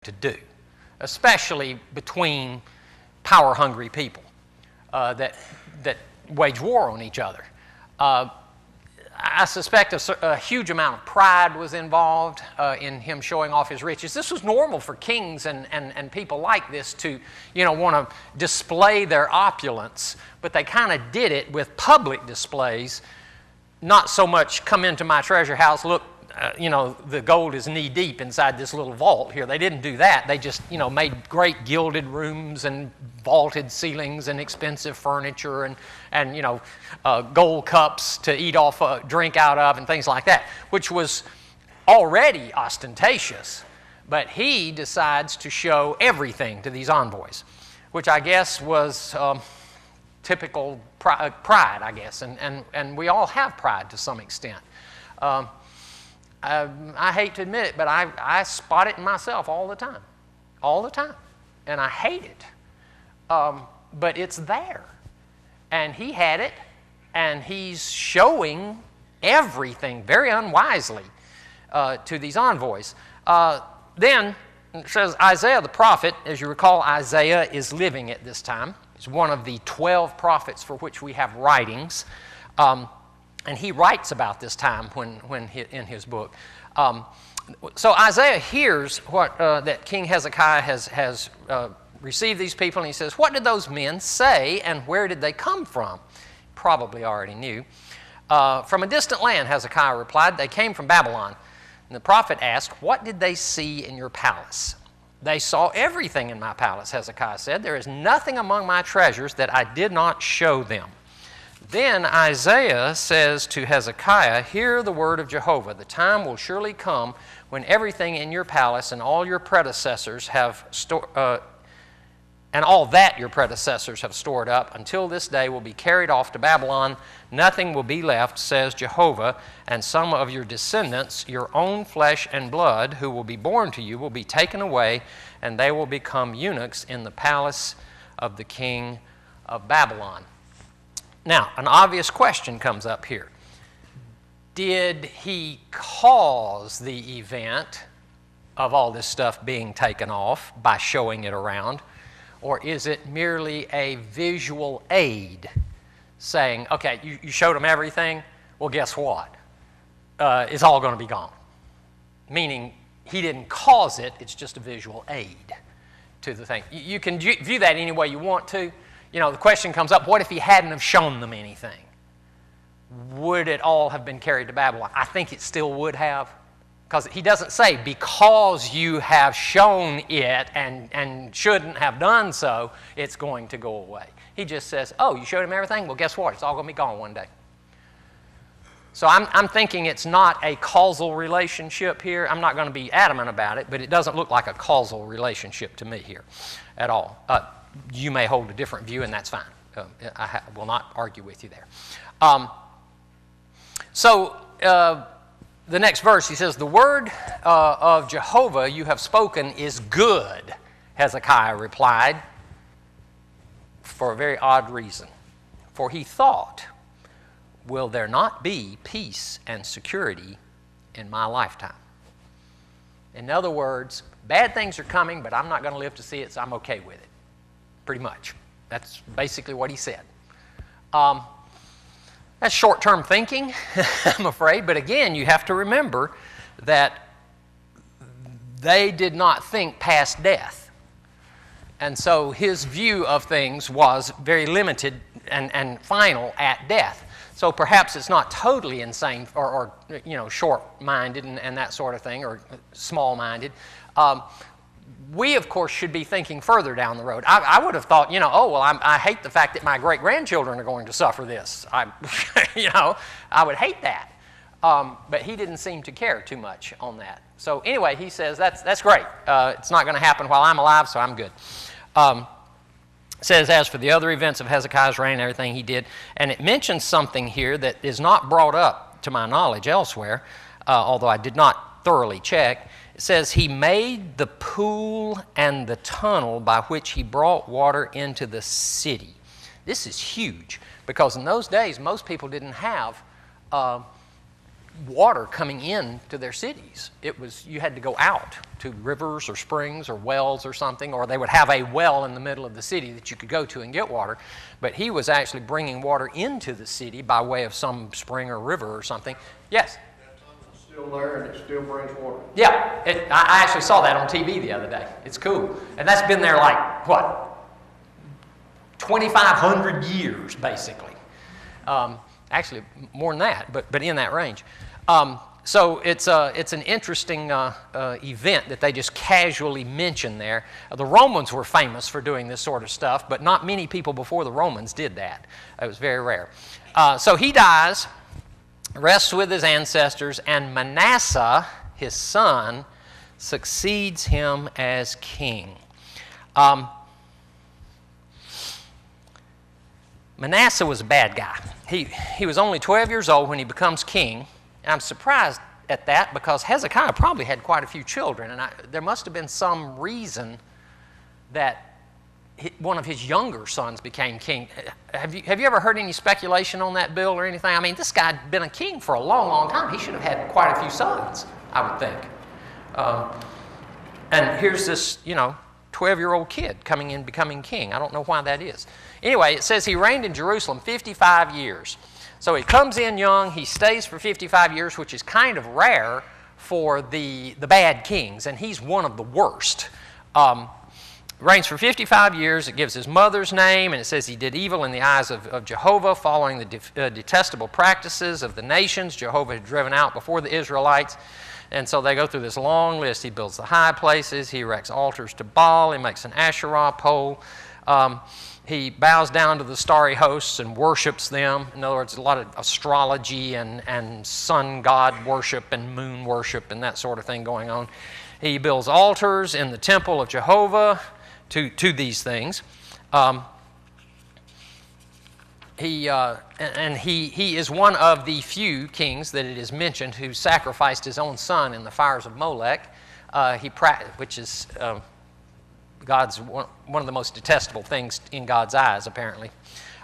to do, especially between power-hungry people that wage war on each other. I suspect a huge amount of pride was involved in him showing off his riches. This was normal for kings and people like this to, want to display their opulence, but they kind of did it with public displays, not so much come into my treasure house, look, the gold is knee-deep inside this little vault here. They didn't do that. They just, made great gilded rooms and vaulted ceilings and expensive furniture and gold cups to eat off, drink out of, and things like that, which was already ostentatious. But he decides to show everything to these envoys, which I guess was typical pride, I guess, and we all have pride to some extent. I hate to admit it, but I spot it in myself all the time, and I hate it. But it's there, and he had it, and he's showing everything very unwisely to these envoys. Then it says Isaiah the prophet. As you recall, Isaiah is living at this time. He's one of the 12 prophets for which we have writings. And he writes about this time in his book. So Isaiah hears that King Hezekiah has received these people, and he says, "What did those men say, and where did they come from?" Probably already knew. "From a distant land," Hezekiah replied. "They came from Babylon." And the prophet asked, "What did they see in your palace?" "They saw everything in my palace," Hezekiah said. "There is nothing among my treasures that I did not show them." Then Isaiah says to Hezekiah, "Hear the word of Jehovah. The time will surely come when everything in your palace and all your predecessors and all that your predecessors have stored up until this day will be carried off to Babylon. Nothing will be left, says Jehovah, and some of your descendants, your own flesh and blood, who will be born to you, will be taken away, and they will become eunuchs in the palace of the king of Babylon." Now, an obvious question comes up here. Did he cause the event of all this stuff being taken off by showing it around? Or is it merely a visual aid saying, okay, you showed them everything? Well, guess what? It's all going to be gone. Meaning he didn't cause it, it's just a visual aid to the thing. You can view that any way you want to. The question comes up, what if he hadn't have shown them anything? Would it all have been carried to Babylon? I think it still would have. Because he doesn't say, because you have shown it and shouldn't have done so, it's going to go away. He just says, oh, you showed him everything? Well, guess what? It's all going to be gone one day. So I'm thinking it's not a causal relationship here. I'm not going to be adamant about it, but it doesn't look like a causal relationship to me here at all. You may hold a different view, and that's fine. I will not argue with you there. The next verse, he says, "The word of Jehovah you have spoken is good," Hezekiah replied, for a very odd reason. For he thought, will there not be peace and security in my lifetime? In other words, bad things are coming, but I'm not going to live to see it, so I'm okay with it. Pretty much. That's basically what he said. That's short-term thinking, I'm afraid. But again, you have to remember that they did not think past death. And so his view of things was very limited and final at death. So perhaps it's not totally insane or short-minded and that sort of thing, or small-minded. We, of course, should be thinking further down the road. I would have thought, I hate the fact that my great-grandchildren are going to suffer this. I would hate that. But he didn't seem to care too much on that. So anyway, he says, that's great. It's not going to happen while I'm alive, so I'm good. Says, as for the other events of Hezekiah's reign and everything he did, and it mentions something here that is not brought up to my knowledge elsewhere, although I did not thoroughly check. It says he made the pool and the tunnel by which he brought water into the city. This is huge, because in those days most people didn't have water coming in to their cities. You had to go out to rivers or springs or wells or something, or they would have a well in the middle of the city that you could go to and get water. But he was actually bringing water into the city by way of some spring or river or something. Yes? That tunnel's still there and it still brings water. Yeah, I actually saw that on TV the other day. It's cool. And that's been there like, what, 2,500 years, basically. Actually, more than that, but in that range. So it's an interesting event that they just casually mention there. The Romans were famous for doing this sort of stuff, but not many people before the Romans did that. It was very rare. So he dies, rests with his ancestors, and Manasseh, his son, succeeds him as king. Manasseh was a bad guy. He was only 12 years old when he becomes king. And I'm surprised at that because Hezekiah probably had quite a few children. And there must have been some reason that one of his younger sons became king. Have you ever heard any speculation on that, Bill, or anything? I mean, this guy had been a king for a long, long time. He should have had quite a few sons, I would think. And here's this, 12-year-old kid coming in, becoming king. I don't know why that is. Anyway, it says he reigned in Jerusalem 55 years. So he comes in young, he stays for 55 years, which is kind of rare for the bad kings, and he's one of the worst. Reigns for 55 years. It gives his mother's name, and it says he did evil in the eyes of Jehovah, following the detestable practices of the nations Jehovah had driven out before the Israelites. And so they go through this long list. He builds the high places. He erects altars to Baal. He makes an Asherah pole. He bows down to the starry hosts and worships them. In other words, a lot of astrology and sun god worship and moon worship and that sort of thing going on. He builds altars in the temple of Jehovah to these things. He is one of the few kings that it is mentioned who sacrificed his own son in the fires of Molech, which is God's one of the most detestable things in God's eyes, apparently.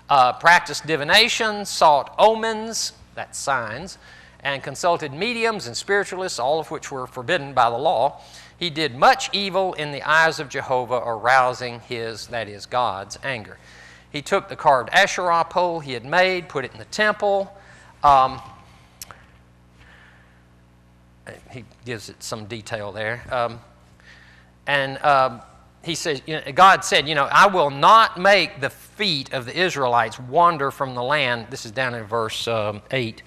Practiced divination, sought omens, that's signs, and consulted mediums and spiritualists, all of which were forbidden by the law. He did much evil in the eyes of Jehovah, arousing his, that is, God's, anger. He took the carved Asherah pole he had made, put it in the temple. He gives it some detail there. He says, God said, I will not make the feet of the Israelites wander from the land. This is down in verse 8.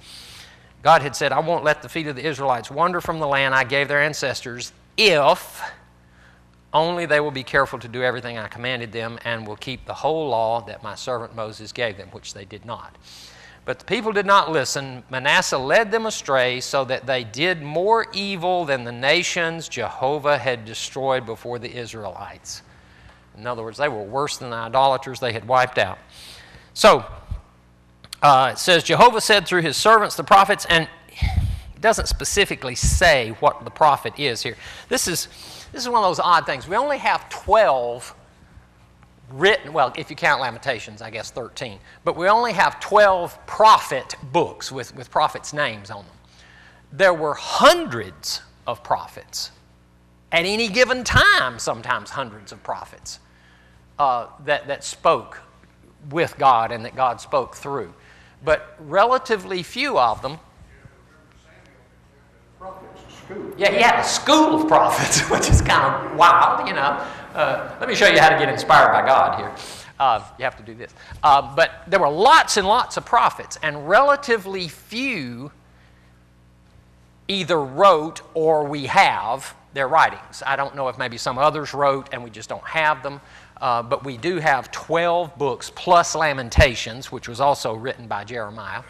God had said, I won't let the feet of the Israelites wander from the land I gave their ancestors if only they will be careful to do everything I commanded them and will keep the whole law that my servant Moses gave them, which they did not. But the people did not listen. Manasseh led them astray so that they did more evil than the nations Jehovah had destroyed before the Israelites. In other words, they were worse than the idolaters they had wiped out. So, it says, Jehovah said through his servants, the prophets, and it doesn't specifically say what the prophet is here. This is one of those odd things. We only have 12 written, well, if you count Lamentations, I guess 13. But we only have 12 prophet books with prophets' names on them. There were hundreds of prophets. At any given time, sometimes hundreds of prophets that spoke with God and that God spoke through. But relatively few of them. Yeah, he had a school of prophets, which is kind of wild, Let me show you how to get inspired by God here. You have to do this. But there were lots and lots of prophets, and relatively few either wrote or we have their writings. I don't know if maybe some others wrote and we just don't have them, but we do have 12 books plus Lamentations, which was also written by Jeremiah.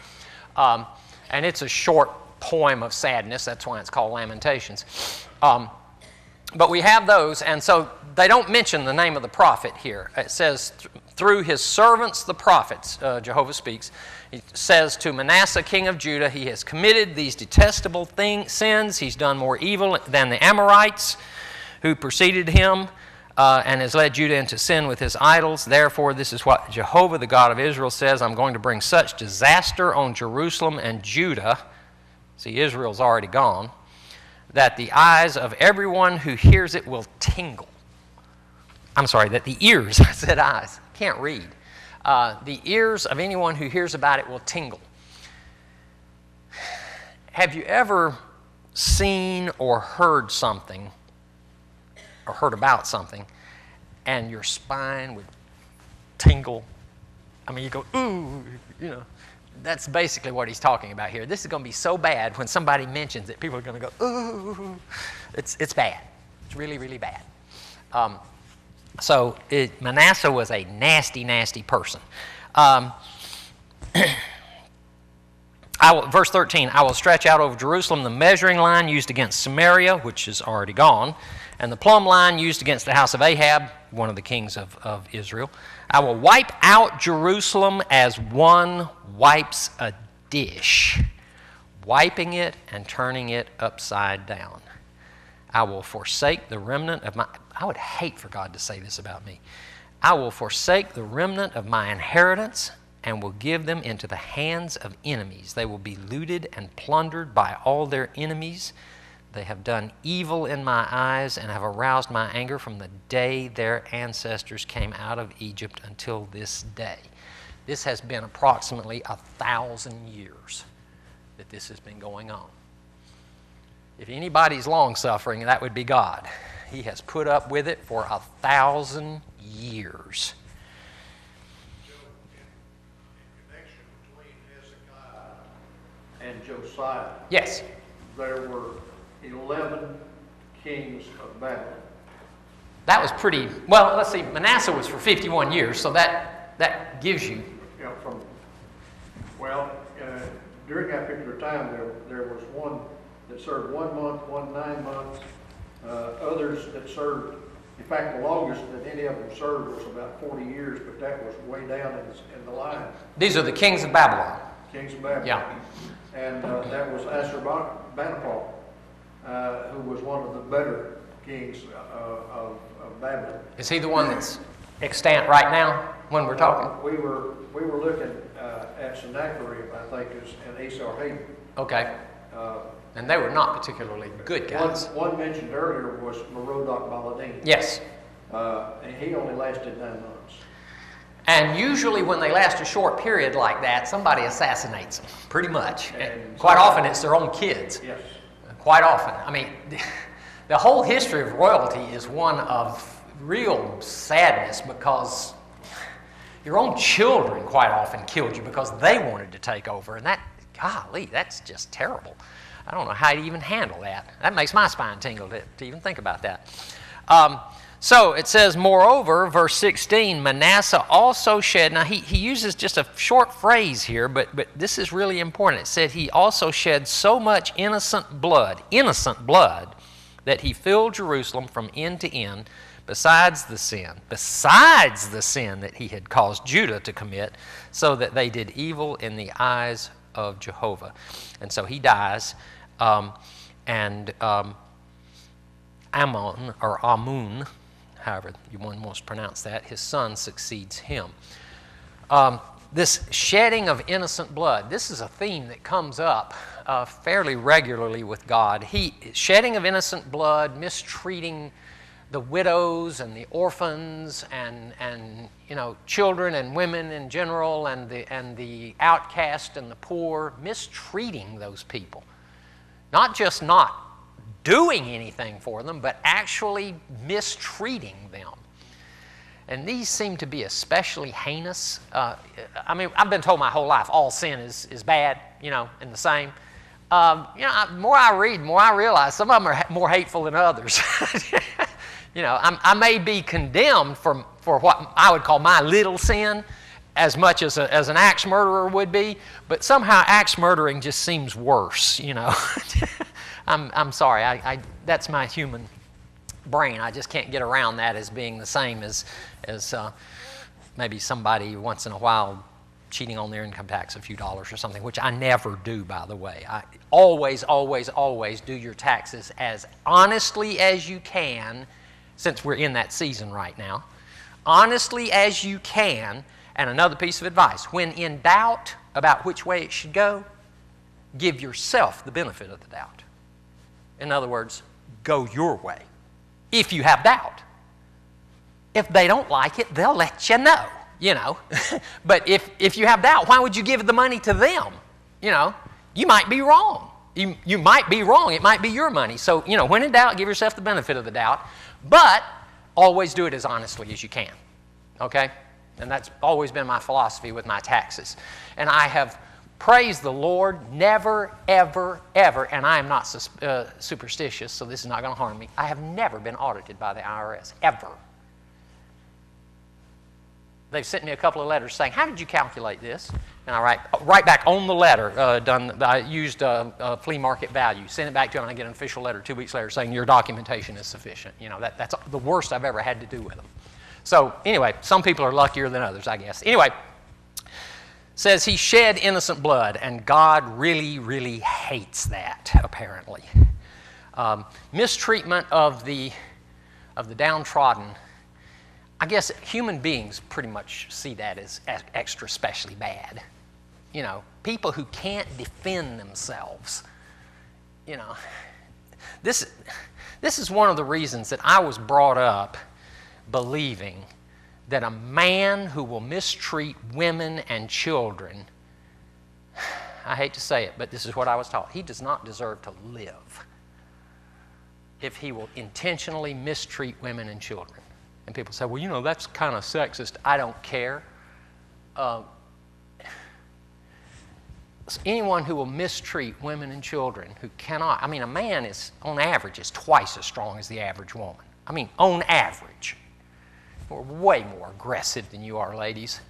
And it's a short poem of sadness. That's why it's called Lamentations. But we have those, and so they don't mention the name of the prophet here. It says, through his servants, the prophets, Jehovah speaks. He says to Manasseh, king of Judah, he has committed these detestable sins. He's done more evil than the Amorites who preceded him, and has led Judah into sin with his idols. Therefore, this is what Jehovah, the God of Israel, says, I'm going to bring such disaster on Jerusalem and Judah see, Israel's already gone, that the eyes of everyone who hears it will tingle. I'm sorry, that the ears, I said eyes, can't read. The ears of anyone who hears about it will tingle. Have you ever seen or heard something, or heard about something, and your spine would tingle? I mean, you go, ooh, you know. That's basically what he's talking about here. This is going to be so bad when somebody mentions it. People are going to go, ooh. It's bad. It's really, really bad. Manasseh was a nasty, nasty person. Verse 13, I will stretch out over Jerusalem the measuring line used against Samaria, which is already gone, and the plumb line used against the house of Ahab, one of the kings of Israel. I will wipe out Jerusalem as one wipes a dish, wiping it and turning it upside down. I will forsake the remnant of my... I would hate for God to say this about me. I will forsake the remnant of my inheritance and will give them into the hands of enemies. They will be looted and plundered by all their enemies. They have done evil in my eyes and have aroused my anger from the day their ancestors came out of Egypt until this day. This has been approximately 1,000 years that this has been going on. If anybody's long-suffering, that would be God. He has put up with it for 1,000 years. In connection between Hezekiah and Josiah, Yes. there were 11 kings of Babylon. That was pretty, well, let's see, Manasseh was for 51 years, so that gives you... During that particular time, there was one that served 1 month, one 9 months, others that served, in fact, the longest that any of them served was about 40 years, but that was way down in the line. These are the kings of Babylon. Kings of Babylon. Yeah. And that was Ashurbanipal, who was one of the better kings of Babylon. Is he the one that's extant right now when we're talking? We were looking at Sennacherib, I think, and Esarhaddon. Okay. And they were not particularly good guys. One mentioned earlier was Merodach Baladan. Yes. And he only lasted 9 months. And usually when they last a short period like that, somebody assassinates them, pretty much. And quite often it's their own kids. Yes. Quite often. I mean, the whole history of royalty is one of real sadness because your own children quite often killed you because they wanted to take over. And that, golly, that's just terrible. I don't know how to even handle that. That makes my spine tingle to even think about that. So it says, moreover, verse 16, Manasseh also shed. Now he uses just a short phrase here, but this is really important. It said he also shed so much innocent blood, that he filled Jerusalem from end to end, besides the sin that he had caused Judah to commit, so that they did evil in the eyes of Jehovah. And so he dies, and Amon, or Amun, however one wants to pronounce that, his son succeeds him. This shedding of innocent blood, this is a theme that comes up fairly regularly with God. Shedding of innocent blood, mistreating the widows and the orphans and children and women in general and the outcast and the poor, mistreating those people. Not just not doing anything for them, but actually mistreating them. And these seem to be especially heinous. I mean, I've been told my whole life all sin is bad, and the same. The more I read, the more I realize some of them are more hateful than others. I may be condemned for what I would call my little sin as much as an axe murderer would be, but somehow axe murdering just seems worse, I'm sorry, that's my human brain. I just can't get around that as being the same as maybe somebody once in a while cheating on their income tax a few dollars or something, which I never do, by the way. I always, always, always do your taxes as honestly as you can, since we're in that season right now. Honestly as you can. And another piece of advice, when in doubt about which way it should go give yourself the benefit of the doubt. In other words, go your way if you have doubt. If they don't like it, they'll let you know, you know. But if you have doubt, why would you give the money to them? You know, you might be wrong. You might be wrong. It might be your money. So, you know, when in doubt, give yourself the benefit of the doubt. But always do it as honestly as you can, okay? And that's always been my philosophy with my taxes. And I have praised the Lord, never, ever, ever, and I am not superstitious, so this is not going to harm me. I have never been audited by the IRS, ever. They've sent me a couple of letters saying, how did you calculate this? And I write back on the letter, I used flea market value, send it back to them, and I get an official letter 2 weeks later saying your documentation is sufficient. You know, that's the worst I've ever had to do with them. So anyway, some people are luckier than others, I guess. Anyway, says he shed innocent blood, and God really, really hates that, apparently. Mistreatment of the downtrodden, I guess human beings pretty much see that as extra especially bad. You know, people who can't defend themselves. You know, this is one of the reasons that I was brought up believing that a man who will mistreat women and children, I hate to say it, but this is what I was taught, he does not deserve to live if he will intentionally mistreat women and children. And people say, well, you know, that's kind of sexist. I don't care. Anyone who will mistreat women and children who cannot, I mean, a man is, on average, is twice as strong as the average woman. I mean, on average. We're way more aggressive than you are, ladies.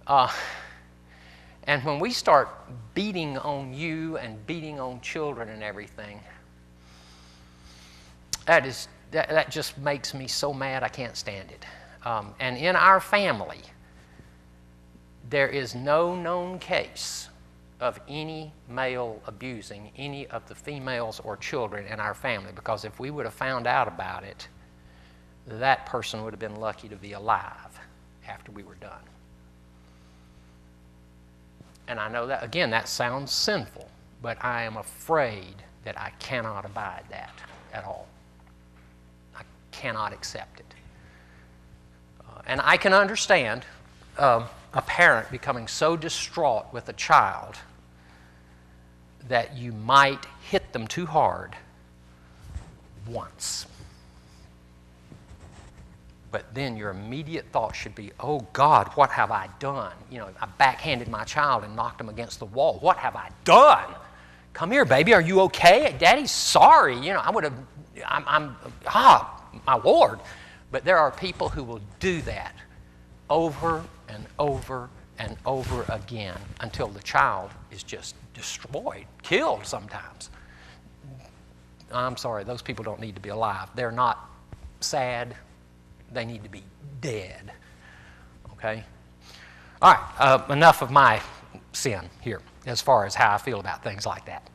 And when we start beating on you and beating on children and everything, that just makes me so mad I can't stand it. And in our family, there is no known case of any male abusing any of the females or children in our family, because if we would have found out about it, that person would have been lucky to be alive after we were done. And I know that, again, that sounds sinful, but I am afraid that I cannot abide that at all. I cannot accept it. And I can understand a parent becoming so distraught with a child that you might hit them too hard once. But then your immediate thought should be, oh God, what have I done? You know, I backhanded my child and knocked him against the wall. What have I done? Come here, baby, are you okay? Daddy's sorry. You know, my Lord. But there are people who will do that over and over and over again until the child is just destroyed, killed sometimes. I'm sorry, those people don't need to be alive. They're not sad. They need to be dead. Okay? All right, enough of my sin here as far as how I feel about things like that.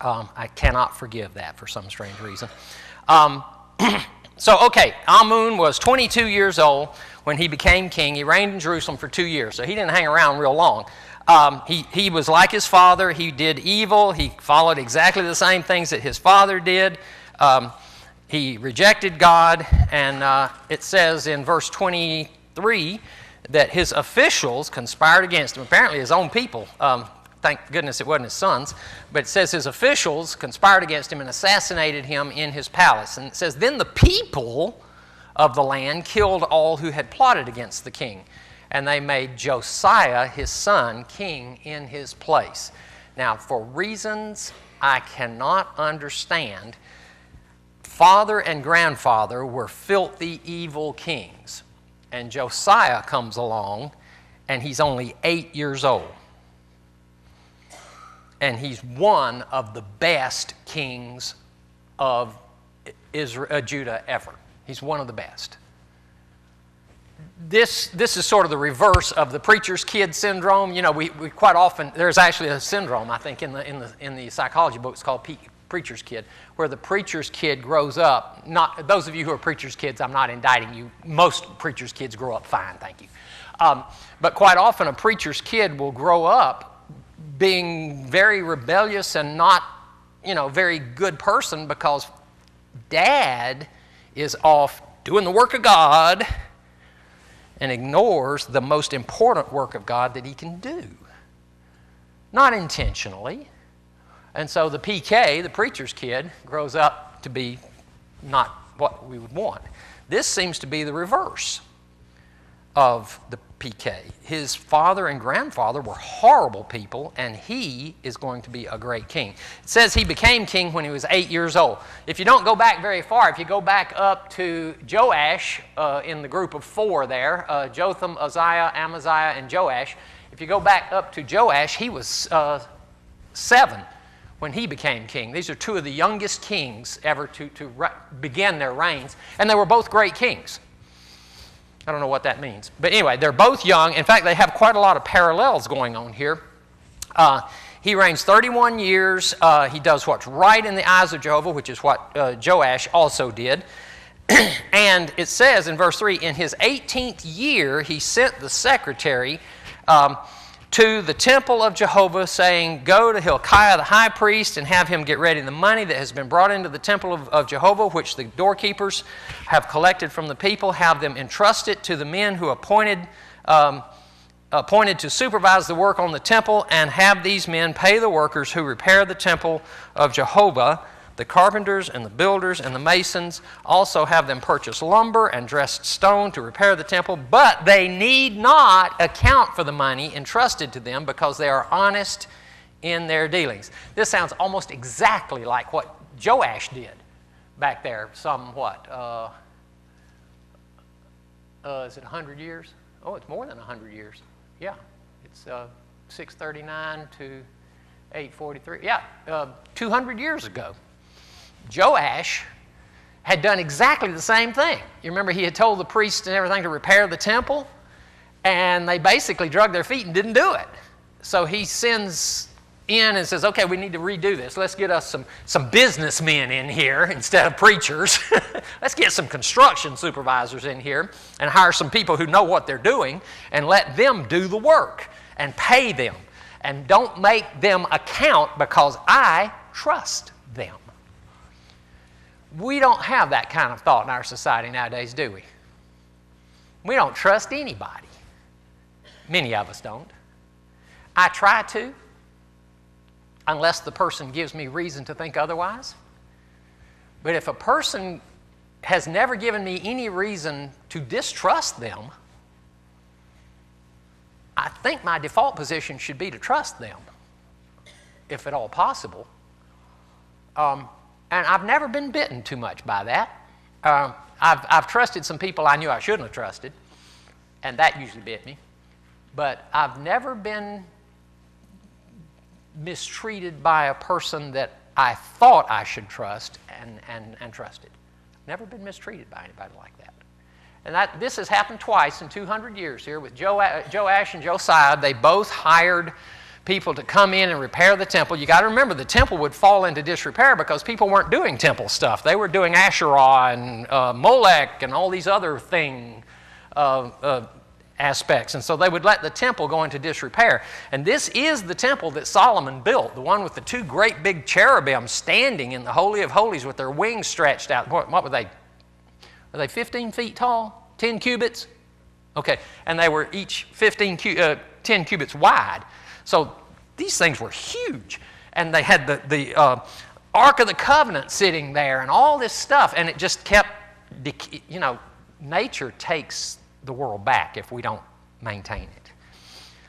I cannot forgive that for some strange reason. So, okay, Amon was 22 years old when he became king. He reigned in Jerusalem for 2 years, so he didn't hang around real long. He was like his father. He did evil. He followed exactly the same things that his father did. He rejected God, and it says in verse 23 that his officials conspired against him. Apparently his own people. Thank goodness it wasn't his sons. But it says his officials conspired against him and assassinated him in his palace. And it says, then the people of the land killed all who had plotted against the king. And they made Josiah, his son, king in his place. Now, for reasons I cannot understand, father and grandfather were filthy, evil kings. And Josiah comes along, and he's only 8 years old. And he's one of the best kings of Judah ever. He's one of the best. This is sort of the reverse of the preacher's kid syndrome. You know, we quite often, there's actually a syndrome, I think, in the psychology books called preacher's kid, where the preacher's kid grows up. Not those of you who are preacher's kids, I'm not indicting you. Most preacher's kids grow up fine, thank you. But quite often a preacher's kid will grow up being very rebellious and not, very good person because Dad is off doing the work of God and ignores the most important work of God that he can do. Not intentionally. And so the PK, the preacher's kid, grows up to be not what we would want. This seems to be the reverse of the PK. His father and grandfather were horrible people, and he is going to be a great king. It says he became king when he was 8 years old. If you don't go back very far, if you go back up to Joash in the group of four there, Jotham, Uzziah, Amaziah, and Joash, if you go back up to Joash, he was 7 when he became king. These are two of the youngest kings ever to begin their reigns, and they were both great kings. I don't know what that means. But anyway, they're both young. In fact, they have quite a lot of parallels going on here. He reigns 31 years. He does what's right in the eyes of Jehovah, which is what Joash also did. And it says in verse 3, in his 18th year, he sent the secretary to the temple of Jehovah, saying, go to Hilkiah the high priest and have him get ready the money that has been brought into the temple of Jehovah, which the doorkeepers have collected from the people. Have them entrust it to the men who appointed to supervise the work on the temple, and have these men pay the workers who repair the temple of Jehovah, the carpenters and the builders and the masons. Also have them purchase lumber and dressed stone to repair the temple, but they need not account for the money entrusted to them, because they are honest in their dealings. This sounds almost exactly like what Joash did back there somewhat. Is it 100 years? Oh, it's more than 100 years. Yeah, it's 639 to 843. Yeah, 200 years ago. Joash had done exactly the same thing. You remember he had told the priests and everything to repair the temple, and they basically drug their feet and didn't do it. So he sends in and says, okay, we need to redo this. Let's get us some businessmen in here instead of preachers. Let's get some construction supervisors in here and hire some people who know what they're doing and let them do the work and pay them. And don't make them account, because I trust them. We don't have that kind of thought in our society nowadays, do we? We don't trust anybody. Many of us don't. I try to, unless the person gives me reason to think otherwise. But if a person has never given me any reason to distrust them, I think my default position should be to trust them, if at all possible. And I've never been bitten too much by that. I've trusted some people I knew I shouldn't have trusted, and that usually bit me. But I've never been mistreated by a person that I thought I should trust and trusted. Never been mistreated by anybody like that. And this has happened twice in 200 years here with Joash and Josiah. They both hired people to come in and repair the temple. You got to remember, the temple would fall into disrepair because people weren't doing temple stuff. They were doing Asherah and Molech and all these other aspects. And so they would let the temple go into disrepair. And this is the temple that Solomon built, the one with the two great big cherubim standing in the Holy of Holies with their wings stretched out. What were they? Were they 15 feet tall? 10 cubits? Okay. And they were each 10 cubits wide. So these things were huge. And they had the Ark of the Covenant sitting there and all this stuff. And it just kept, nature takes the world back if we don't maintain it.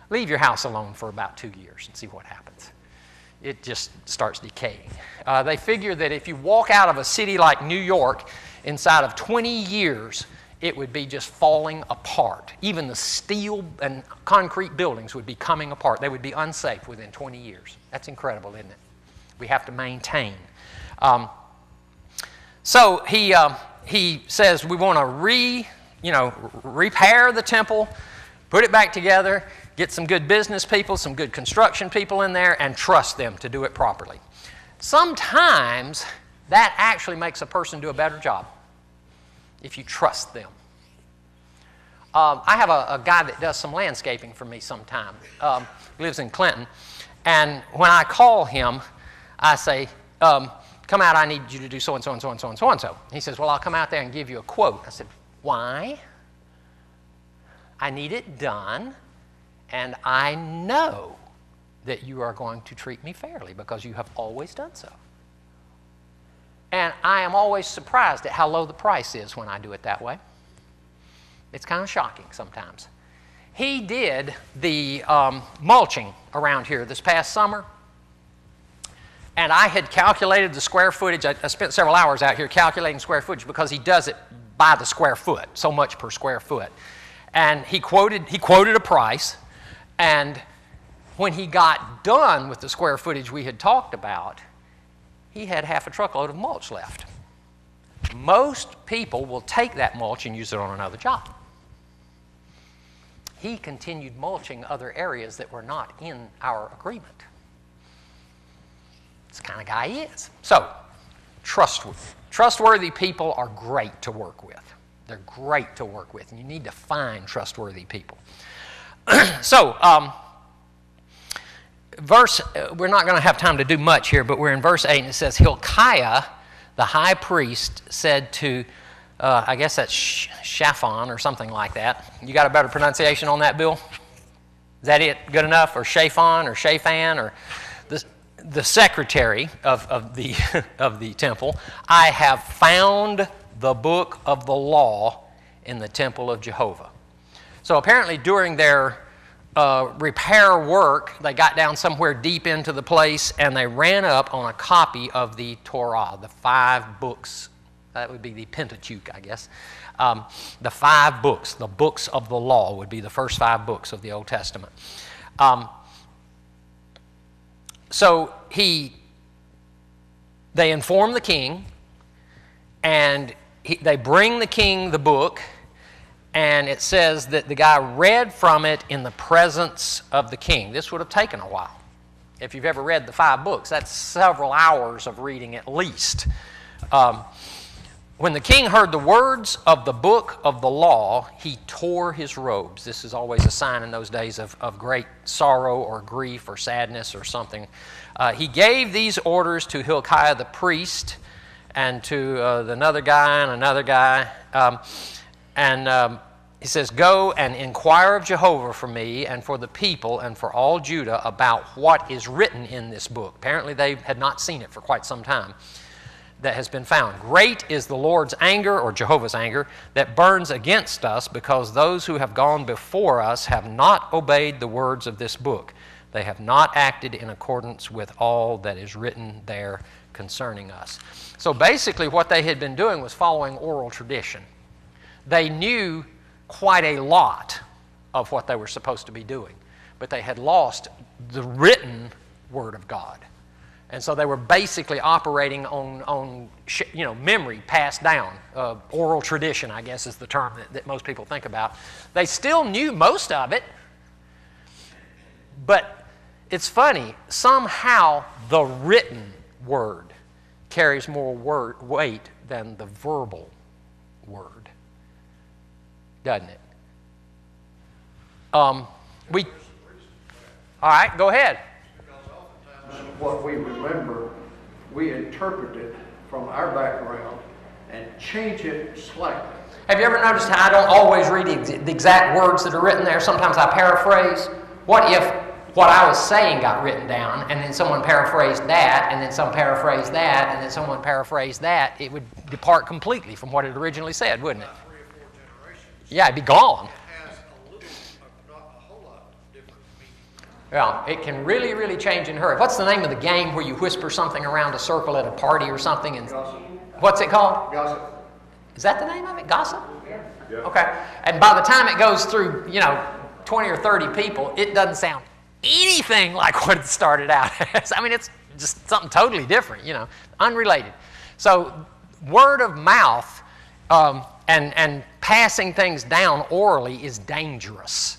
Leave your house alone for about 2 years and see what happens. It just starts decaying. They figure that if you walk out of a city like New York, inside of 20 years, it would be just falling apart. Even the steel and concrete buildings would be coming apart. They would be unsafe within 20 years. That's incredible, isn't it? We have to maintain. So he says we want to repair the temple, put it back together, get some good business people, some good construction people in there, and trust them to do it properly. Sometimes that actually makes a person do a better job if you trust them. I have a guy that does some landscaping for me sometime. Lives in Clinton. And when I call him, I say, come out, I need you to do so-and-so and so-and-so and so-and-so. He says, well, I'll come out there and give you a quote. I said, why? I need it done, and I know that you are going to treat me fairly because you have always done so. And I am always surprised at how low the price is when I do it that way. It's kind of shocking sometimes. He did the mulching around here this past summer, and I had calculated the square footage. I spent several hours out here calculating square footage because he does it by the square foot, so much per square foot. And he quoted a price, and when he got done with the square footage we had talked about, he had half a truckload of mulch left. Most people will take that mulch and use it on another job. He continued mulching other areas that were not in our agreement. It's the kind of guy he is. So, trustworthy. Trustworthy people are great to work with. They're great to work with, and you need to find trustworthy people. So, we're not going to have time to do much here, but we're in verse 8, and it says, Hilkiah, the high priest, said to, I guess that's Shaphan or something like that. You got a better pronunciation on that, Bill? Is that it? Good enough? Or Shaphan or Shaphan or the secretary of the of the temple? I have found the book of the law in the temple of Jehovah. So apparently during their repair work, they got down somewhere deep into the place and they ran up on a copy of the Torah, the 5 books. That would be the Pentateuch, I guess. The 5 books, the books of the law would be the first 5 books of the Old Testament. So they inform the king, and they bring the king the book, and it says that the guy read from it in the presence of the king. This would have taken a while. If you've ever read the 5 books, that's several hours of reading at least. When the king heard the words of the book of the law, he tore his robes. This is always a sign in those days of great sorrow or grief or sadness or something. He gave these orders to Hilkiah the priest and to another guy. He says, go and inquire of Jehovah for me and for the people and for all Judah about what is written in this book. Apparently they had not seen it for quite some time. That has been found. Great is the Lord's anger, or Jehovah's anger, that burns against us, because those who have gone before us have not obeyed the words of this book. They have not acted in accordance with all that is written there concerning us. So basically what they had been doing was following oral tradition. They knew quite a lot of what they were supposed to be doing, but they had lost the written Word of God. And so they were basically operating on memory passed down. Oral tradition, I guess, is the term that most people think about. They still knew most of it, but it's funny. Somehow the written word carries more weight than the verbal word, doesn't it? All right, go ahead. What we remember, we interpret it from our background and change it slightly. Have you ever noticed how I don't always read the exact words that are written there? Sometimes I paraphrase. What if what I was saying got written down, and then someone paraphrased that, and then some paraphrased that, and then someone paraphrased that? It would depart completely from what it originally said, wouldn't it? 3 or 4 generations. Yeah, it'd be gone. Well, it can really, really change in a hurry. What's the name of the game where you whisper something around a circle at a party or something? And Gossip. What's it called? Gossip. Is that the name of it? Gossip? Yeah. Okay. And by the time it goes through, 20 or 30 people, it doesn't sound anything like what it started out as. I mean, it's just something totally different, unrelated. So word of mouth and passing things down orally is dangerous.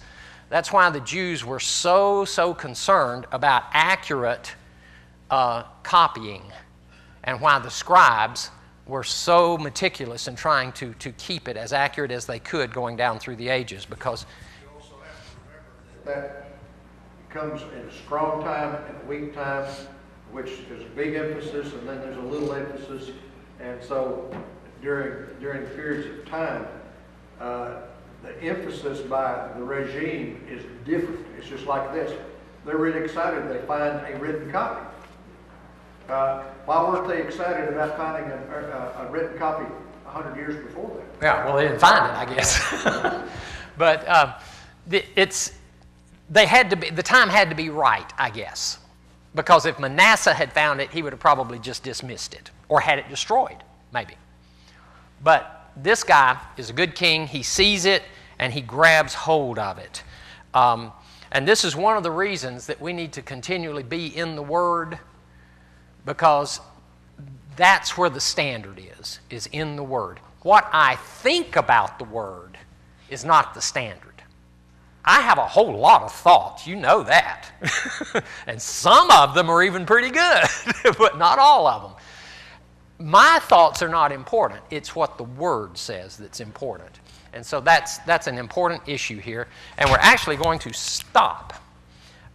That's why the Jews were so concerned about accurate copying, and why the scribes were so meticulous in trying to keep it as accurate as they could going down through the ages, because... You also have to remember that comes in a strong time and a weak time, which is a big emphasis, and then there's a little emphasis. And so during periods of time, the emphasis by the regime is different. It's just like this. They're really excited they find a written copy. Why weren't they excited about finding a written copy 100 years before that? Yeah, well, they didn't find it, I guess. But the time had to be right, I guess. Because if Manasseh had found it, he would have probably just dismissed it or had it destroyed, maybe. But this guy is a good king. He sees it and he grabs hold of it. And this is one of the reasons that we need to continually be in the Word, because that's where the standard is in the Word. What I think about the Word is not the standard. I have a whole lot of thoughts, you know that. And some of them are even pretty good, but not all of them. My thoughts are not important. It's what the Word says that's important. And so that's an important issue here. And we're actually going to stop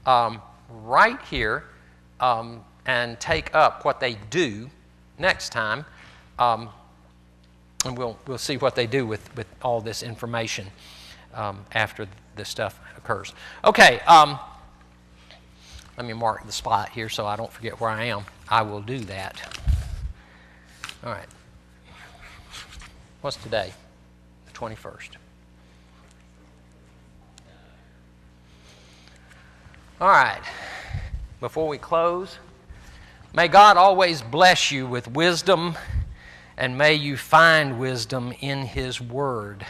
right here and take up what they do next time. And we'll see what they do with all this information after this stuff occurs. Okay, let me mark the spot here so I don't forget where I am. I will do that. All right. What's today? The 21st. All right. Before we close, may God always bless you with wisdom, and may you find wisdom in His Word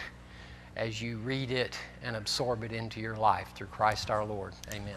as you read it and absorb it into your life through Christ our Lord. Amen.